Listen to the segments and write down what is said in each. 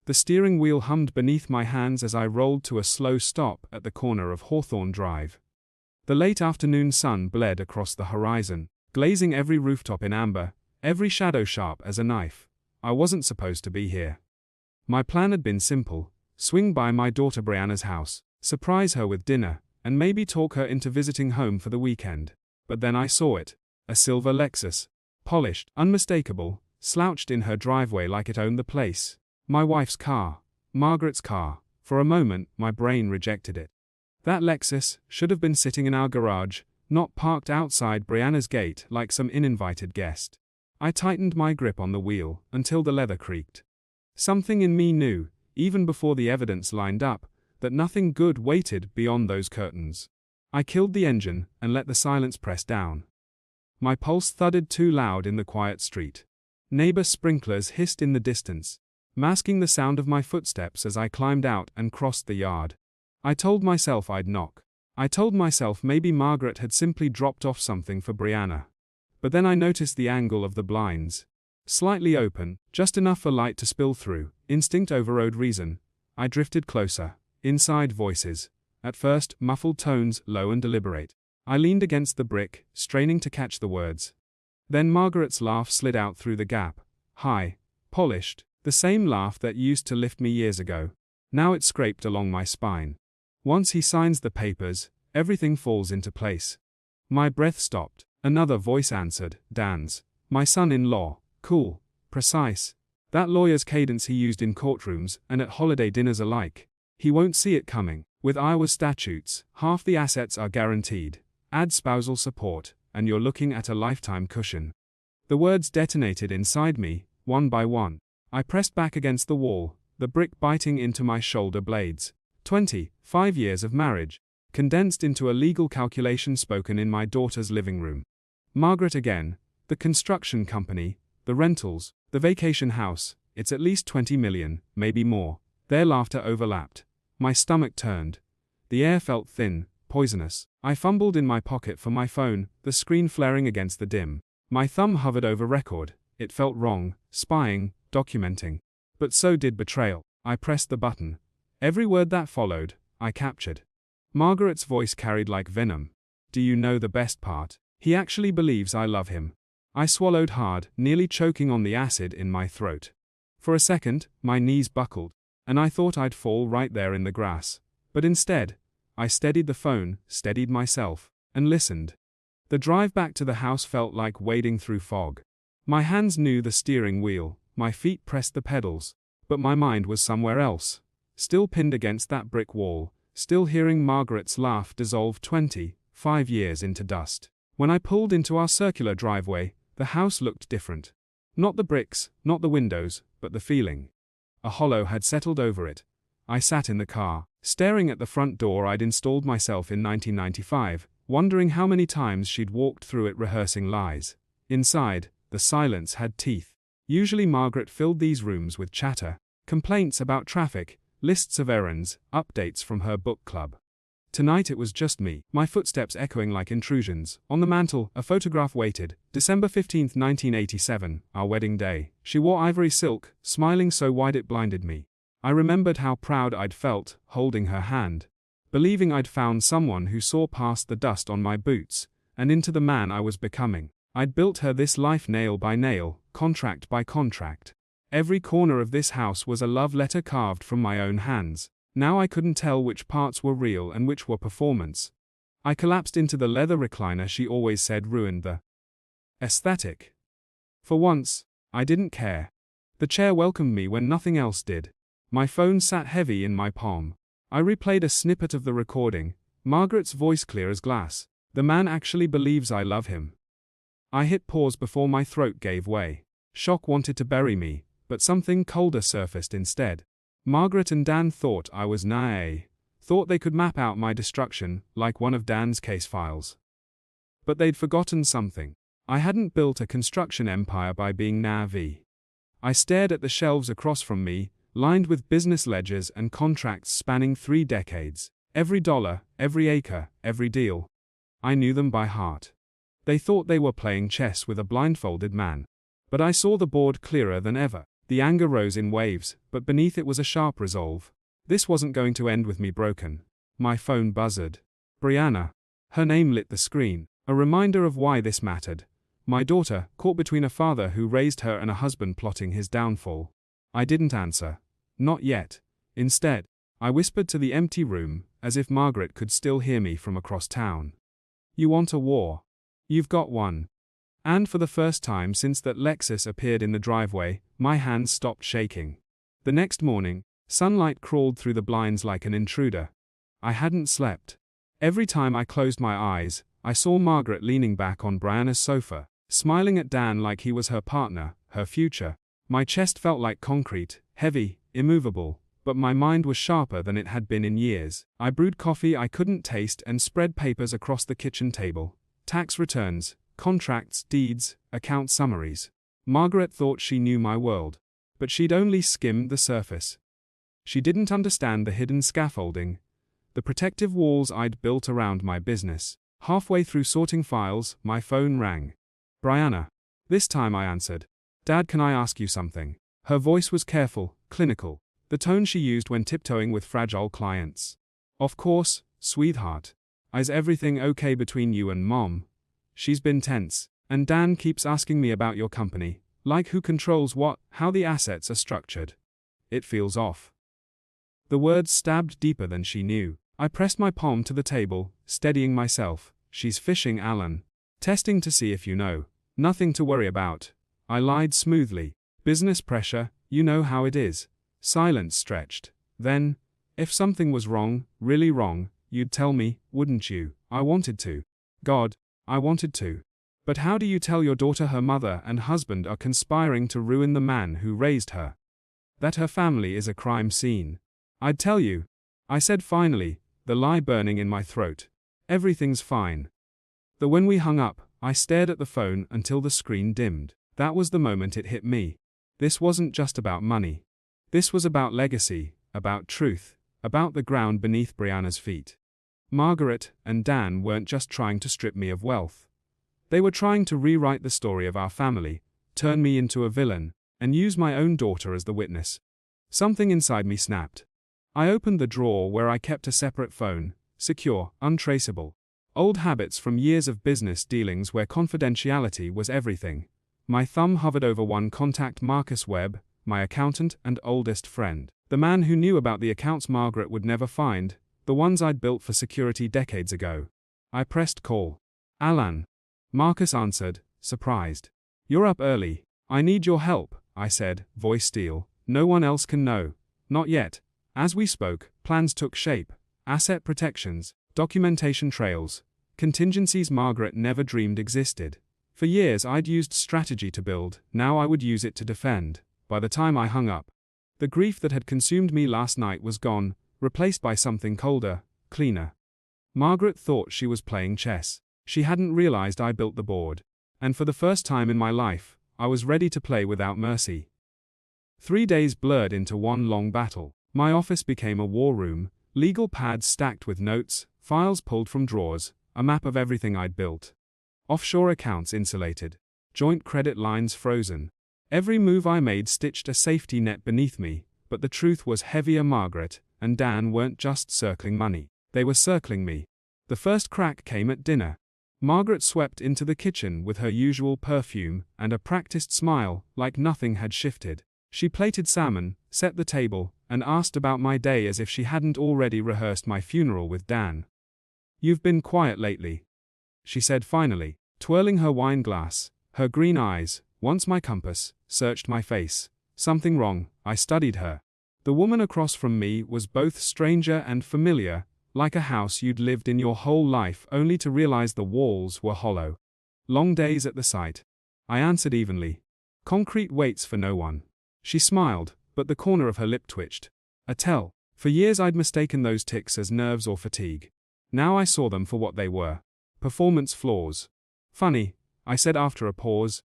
The steering wheel hummed beneath my hands as I rolled to a slow stop at the corner of Hawthorne Drive. The late afternoon sun bled across the horizon, glazing every rooftop in amber, every shadow sharp as a knife. I wasn't supposed to be here. My plan had been simple: swing by my daughter Brianna's house, surprise her with dinner, and maybe talk her into visiting home for the weekend. But then I saw it. A silver Lexus. Polished, unmistakable, slouched in her driveway like it owned the place. My wife's car. Margaret's car. For a moment, my brain rejected it. That Lexus should have been sitting in our garage, not parked outside Brianna's gate like some uninvited guest. I tightened my grip on the wheel until the leather creaked. Something in me knew, even before the evidence lined up, that nothing good waited beyond those curtains. I killed the engine and let the silence press down. My pulse thudded too loud in the quiet street. Neighbor sprinklers hissed in the distance, masking the sound of my footsteps as I climbed out and crossed the yard. I told myself I'd knock. I told myself maybe Margaret had simply dropped off something for Brianna. But then I noticed the angle of the blinds. Slightly open, just enough for light to spill through. Instinct overrode reason. I drifted closer. Inside voices. At first, muffled tones, low and deliberate. I leaned against the brick, straining to catch the words. Then Margaret's laugh slid out through the gap. High. Polished. The same laugh that used to lift me years ago. Now it scraped along my spine. Once he signs the papers, everything falls into place. My breath stopped. Another voice answered, Dan's. My son-in-law. Cool. Precise. That lawyer's cadence he used in courtrooms and at holiday dinners alike. He won't see it coming. With Iowa statutes, half the assets are guaranteed. Add spousal support, and you're looking at a lifetime cushion. The words detonated inside me, one by one. I pressed back against the wall, the brick biting into my shoulder blades. 25 years of marriage, condensed into a legal calculation spoken in my daughter's living room. Margaret again, the construction company, the rentals, the vacation house, it's at least 20 million, maybe more. Their laughter overlapped. My stomach turned. The air felt thin, poisonous. I fumbled in my pocket for my phone, the screen flaring against the dim. My thumb hovered over record. It felt wrong, spying, documenting. But so did betrayal. I pressed the button. Every word that followed, I captured. Margaret's voice carried like venom. Do you know the best part? He actually believes I love him. I swallowed hard, nearly choking on the acid in my throat. For a second, my knees buckled, and I thought I'd fall right there in the grass. But instead, I steadied the phone, steadied myself, and listened. The drive back to the house felt like wading through fog. My hands knew the steering wheel, my feet pressed the pedals, but my mind was somewhere else. Still pinned against that brick wall, still hearing Margaret's laugh dissolve 25 years into dust. When I pulled into our circular driveway, the house looked different. Not the bricks, not the windows, but the feeling. A hollow had settled over it. I sat in the car, staring at the front door I'd installed myself in 1995, wondering how many times she'd walked through it rehearsing lies. Inside, the silence had teeth. Usually Margaret filled these rooms with chatter, complaints about traffic, lists of errands, updates from her book club. Tonight it was just me, my footsteps echoing like intrusions. On the mantel, a photograph waited. December 15, 1987, our wedding day. She wore ivory silk, smiling so wide it blinded me. I remembered how proud I'd felt, holding her hand. Believing I'd found someone who saw past the dust on my boots, and into the man I was becoming. I'd built her this life nail by nail, contract by contract. Every corner of this house was a love letter carved from my own hands. Now I couldn't tell which parts were real and which were performance. I collapsed into the leather recliner she always said ruined the aesthetic. For once, I didn't care. The chair welcomed me when nothing else did. My phone sat heavy in my palm. I replayed a snippet of the recording, Margaret's voice clear as glass. The man actually believes I love him. I hit pause before my throat gave way. Shock wanted to bury me, but something colder surfaced instead. Margaret and Dan thought I was naïve, thought they could map out my destruction, like one of Dan's case files. But they'd forgotten something. I hadn't built a construction empire by being naïve. I stared at the shelves across from me, lined with business ledgers and contracts spanning 3 decades. Every dollar, every acre, every deal. I knew them by heart. They thought they were playing chess with a blindfolded man. But I saw the board clearer than ever. The anger rose in waves, but beneath it was a sharp resolve. This wasn't going to end with me broken. My phone buzzed. Brianna. Her name lit the screen, a reminder of why this mattered. My daughter, caught between a father who raised her and a husband plotting his downfall. I didn't answer. Not yet. Instead, I whispered to the empty room, as if Margaret could still hear me from across town. You want a war? You've got one. And for the first time since that Lexus appeared in the driveway, my hands stopped shaking. The next morning, sunlight crawled through the blinds like an intruder. I hadn't slept. Every time I closed my eyes, I saw Margaret leaning back on Brianna's sofa, smiling at Dan like he was her partner, her future. My chest felt like concrete, heavy, immovable, but my mind was sharper than it had been in years. I brewed coffee I couldn't taste and spread papers across the kitchen table. Tax returns, contracts, deeds, account summaries. Margaret thought she knew my world, but she'd only skimmed the surface. She didn't understand the hidden scaffolding, the protective walls I'd built around my business. Halfway through sorting files, my phone rang. Brianna. This time I answered. Dad, can I ask you something? Her voice was careful, clinical, the tone she used when tiptoeing with fragile clients. Of course, sweetheart. Is everything okay between you and Mom? She's been tense, and Dan keeps asking me about your company, like who controls what, how the assets are structured. It feels off. The words stabbed deeper than she knew. I pressed my palm to the table, steadying myself. She's fishing, Alan. Testing to see if you know. Nothing to worry about. I lied smoothly. Business pressure, you know how it is. Silence stretched. Then, if something was wrong, really wrong, you'd tell me, wouldn't you? I wanted to. God, I wanted to. But how do you tell your daughter her mother and husband are conspiring to ruin the man who raised her? That her family is a crime scene. I'd tell you. I said finally, the lie burning in my throat. Everything's fine. When we hung up, I stared at the phone until the screen dimmed. That was the moment it hit me. This wasn't just about money. This was about legacy, about truth, about the ground beneath Brianna's feet. Margaret and Dan weren't just trying to strip me of wealth. They were trying to rewrite the story of our family, turn me into a villain, and use my own daughter as the witness. Something inside me snapped. I opened the drawer where I kept a separate phone, secure, untraceable. Old habits from years of business dealings where confidentiality was everything. My thumb hovered over one contact, Marcus Webb, my accountant and oldest friend. The man who knew about the accounts Margaret would never find, the ones I'd built for security decades ago. I pressed call. Alan. Marcus answered, surprised. You're up early. I need your help, I said, voice steel. No one else can know. Not yet. As we spoke, plans took shape. Asset protections, documentation trails, contingencies Margaret never dreamed existed. For years I'd used strategy to build, now I would use it to defend. By the time I hung up, the grief that had consumed me last night was gone, replaced by something colder, cleaner. Margaret thought she was playing chess. She hadn't realized I built the board. And for the first time in my life, I was ready to play without mercy. 3 days blurred into one long battle. My office became a war room, legal pads stacked with notes, files pulled from drawers, a map of everything I'd built. Offshore accounts insulated, joint credit lines frozen. Every move I made stitched a safety net beneath me, but the truth was heavier. Margaret and Dan weren't just circling money, they were circling me. The first crack came at dinner. Margaret swept into the kitchen with her usual perfume and a practiced smile, like nothing had shifted. She plated salmon, set the table, and asked about my day as if she hadn't already rehearsed my funeral with Dan. You've been quiet lately, she said finally, twirling her wine glass. Her green eyes, once my compass, searched my face. Something wrong, I studied her. The woman across from me was both stranger and familiar, like a house you'd lived in your whole life only to realize the walls were hollow. Long days at the site. I answered evenly. Concrete waits for no one. She smiled, but the corner of her lip twitched. A tell. For years I'd mistaken those tics as nerves or fatigue. Now I saw them for what they were. Performance flaws. Funny, I said after a pause.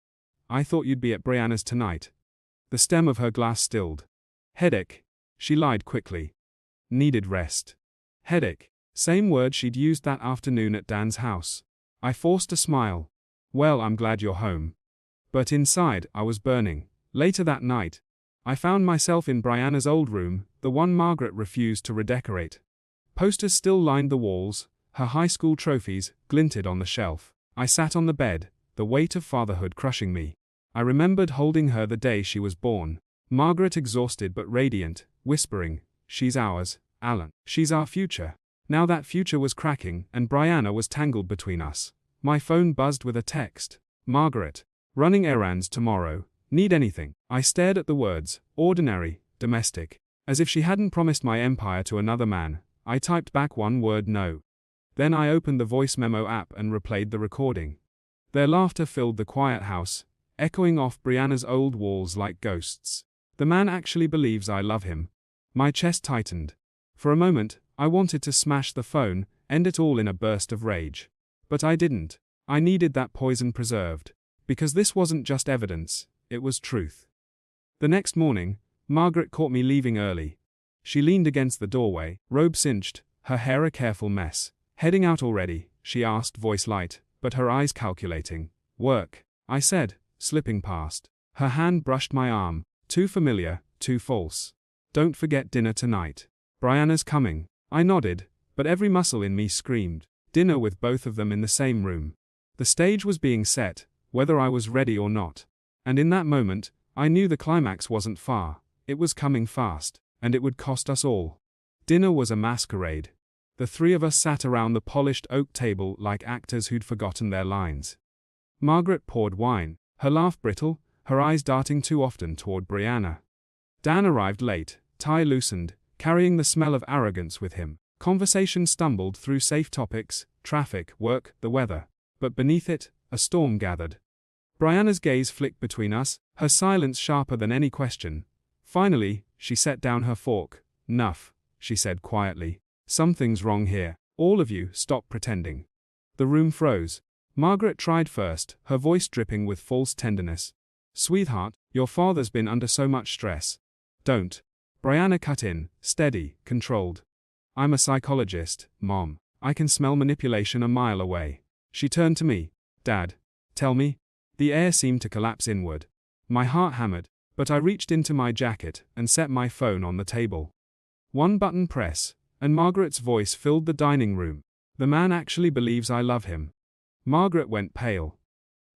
I thought you'd be at Brianna's tonight. The stem of her glass stilled. Headache. She lied quickly. Needed rest. Headache. Same word she'd used that afternoon at Dan's house. I forced a smile. Well, I'm glad you're home. But inside, I was burning. Later that night, I found myself in Brianna's old room, the one Margaret refused to redecorate. Posters still lined the walls, her high school trophies glinted on the shelf. I sat on the bed, the weight of fatherhood crushing me. I remembered holding her the day she was born. Margaret exhausted but radiant, whispering, "She's ours, Alan. She's our future." Now that future was cracking, and Brianna was tangled between us. My phone buzzed with a text. "Margaret. Running errands tomorrow. Need anything?" I stared at the words, ordinary, domestic. As if she hadn't promised my empire to another man, I typed back one word, no. Then I opened the voice memo app and replayed the recording. Their laughter filled the quiet house, echoing off Brianna's old walls like ghosts. The man actually believes I love him. My chest tightened. For a moment, I wanted to smash the phone, end it all in a burst of rage. But I didn't. I needed that poison preserved. Because this wasn't just evidence, it was truth. The next morning, Margaret caught me leaving early. She leaned against the doorway, robe cinched, her hair a careful mess. "Heading out already?" she asked, voice light, but her eyes calculating. "Work," I said, slipping past. Her hand brushed my arm. "Too familiar, too false. Don't forget dinner tonight. Brianna's coming." I nodded, but every muscle in me screamed. Dinner with both of them in the same room. The stage was being set, whether I was ready or not. And in that moment, I knew the climax wasn't far. It was coming fast, and it would cost us all. Dinner was a masquerade. The three of us sat around the polished oak table like actors who'd forgotten their lines. Margaret poured wine, her laugh brittle, her eyes darting too often toward Brianna. Dan arrived late, tie loosened, carrying the smell of arrogance with him. Conversation stumbled through safe topics, traffic, work, the weather. But beneath it, a storm gathered. Brianna's gaze flicked between us, her silence sharper than any question. Finally, she set down her fork. "Nuff," she said quietly. "Something's wrong here. All of you, stop pretending." The room froze. Margaret tried first, her voice dripping with false tenderness. "Sweetheart, your father's been under so much stress." "Don't." Brianna cut in, steady, controlled. "I'm a psychologist, Mom. I can smell manipulation a mile away." She turned to me. "Dad, tell me." The air seemed to collapse inward. My heart hammered, but I reached into my jacket and set my phone on the table. One button press, and Margaret's voice filled the dining room. "The man actually believes I love him." Margaret went pale.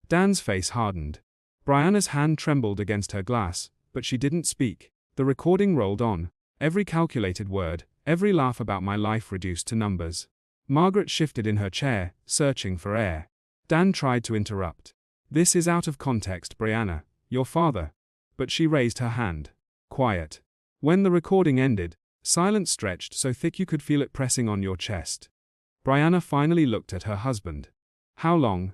Dan's face hardened. Brianna's hand trembled against her glass, but she didn't speak. The recording rolled on, every calculated word, every laugh about my life reduced to numbers. Margaret shifted in her chair, searching for air. Dan tried to interrupt. "This is out of context, Brianna. Your father." But she raised her hand. "Quiet." When the recording ended, silence stretched so thick you could feel it pressing on your chest. Brianna finally looked at her husband. "How long?"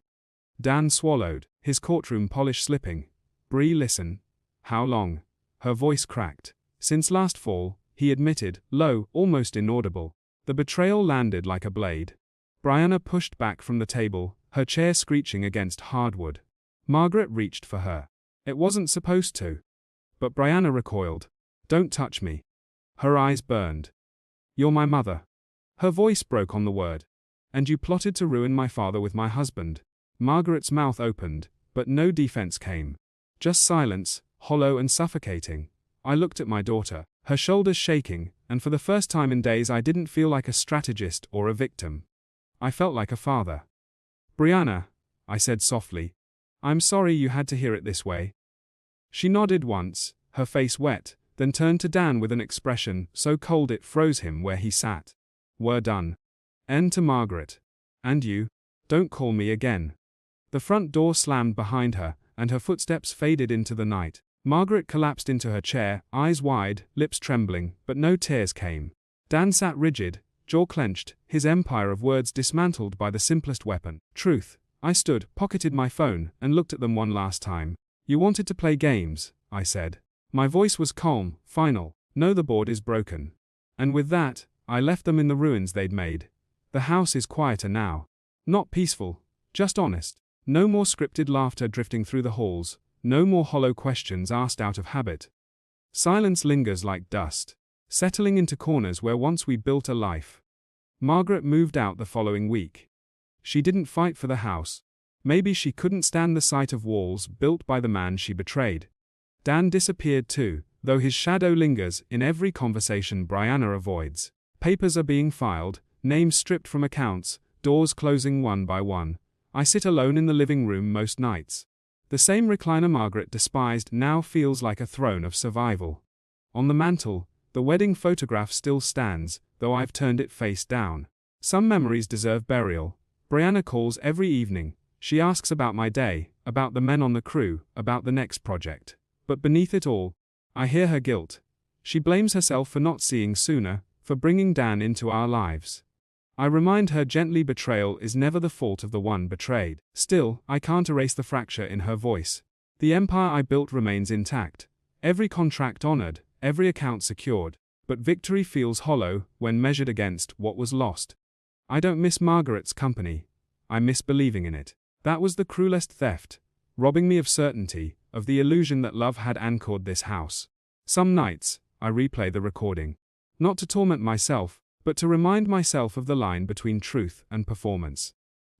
Dan swallowed, his courtroom polish slipping. "Bree, listen." "How long?" Her voice cracked. "Since last fall," he admitted, low, almost inaudible. The betrayal landed like a blade. Brianna pushed back from the table, her chair screeching against hardwood. Margaret reached for her. It wasn't supposed to. But Brianna recoiled. "Don't touch me." Her eyes burned. "You're my mother." Her voice broke on the word. "And you plotted to ruin my father with my husband." Margaret's mouth opened, but no defense came. Just silence, hollow and suffocating. I looked at my daughter, her shoulders shaking, and for the first time in days I didn't feel like a strategist or a victim. I felt like a father. "Brianna," I said softly, "I'm sorry you had to hear it this way." She nodded once, her face wet, then turned to Dan with an expression so cold it froze him where he sat. "We're done." And to Margaret. "And you? Don't call me again." The front door slammed behind her, and her footsteps faded into the night. Margaret collapsed into her chair, eyes wide, lips trembling, but no tears came. Dan sat rigid, jaw clenched, his empire of words dismantled by the simplest weapon, truth. I stood, pocketed my phone, and looked at them one last time. "You wanted to play games," I said. My voice was calm, final. "No, the board is broken." And with that, I left them in the ruins they'd made. The house is quieter now. Not peaceful, just honest. No more scripted laughter drifting through the halls, no more hollow questions asked out of habit. Silence lingers like dust, settling into corners where once we built a life. Margaret moved out the following week. She didn't fight for the house. Maybe she couldn't stand the sight of walls built by the man she betrayed. Dan disappeared too, though his shadow lingers in every conversation Brianna avoids. Papers are being filed, names stripped from accounts, doors closing one by one. I sit alone in the living room most nights. The same recliner Margaret despised now feels like a throne of survival. On the mantel, the wedding photograph still stands, though I've turned it face down. Some memories deserve burial. Brianna calls every evening. She asks about my day, about the men on the crew, about the next project. But beneath it all, I hear her guilt. She blames herself for not seeing sooner, for bringing Dan into our lives. I remind her gently betrayal is never the fault of the one betrayed. Still, I can't erase the fracture in her voice. The empire I built remains intact. Every contract honored, every account secured. But victory feels hollow when measured against what was lost. I don't miss Margaret's company. I miss believing in it. That was the cruelest theft, robbing me of certainty, of the illusion that love had anchored this house. Some nights, I replay the recording. Not to torment myself, but to remind myself of the line between truth and performance.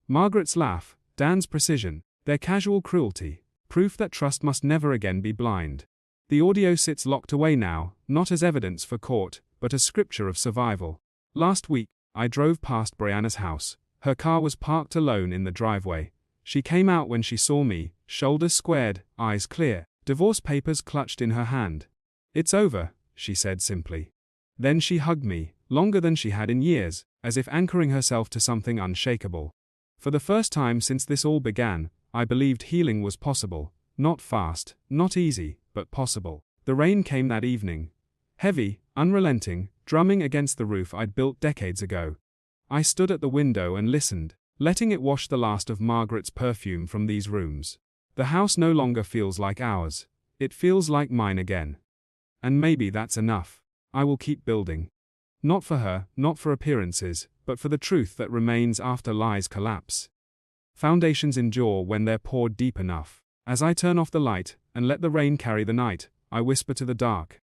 Margaret's laugh, Dan's precision, their casual cruelty, proof that trust must never again be blind. The audio sits locked away now, not as evidence for court, but as scripture of survival. Last week, I drove past Brianna's house. Her car was parked alone in the driveway. She came out when she saw me, shoulders squared, eyes clear, divorce papers clutched in her hand. "It's over," she said simply. Then she hugged me, longer than she had in years, as if anchoring herself to something unshakable. For the first time since this all began, I believed healing was possible. Not fast, not easy, but possible. The rain came that evening. Heavy, unrelenting, drumming against the roof I'd built decades ago. I stood at the window and listened, letting it wash the last of Margaret's perfume from these rooms. The house no longer feels like ours. It feels like mine again. And maybe that's enough. I will keep building. Not for her, not for appearances, but for the truth that remains after lies collapse. Foundations endure when they're poured deep enough. As I turn off the light, and let the rain carry the night, I whisper to the dark,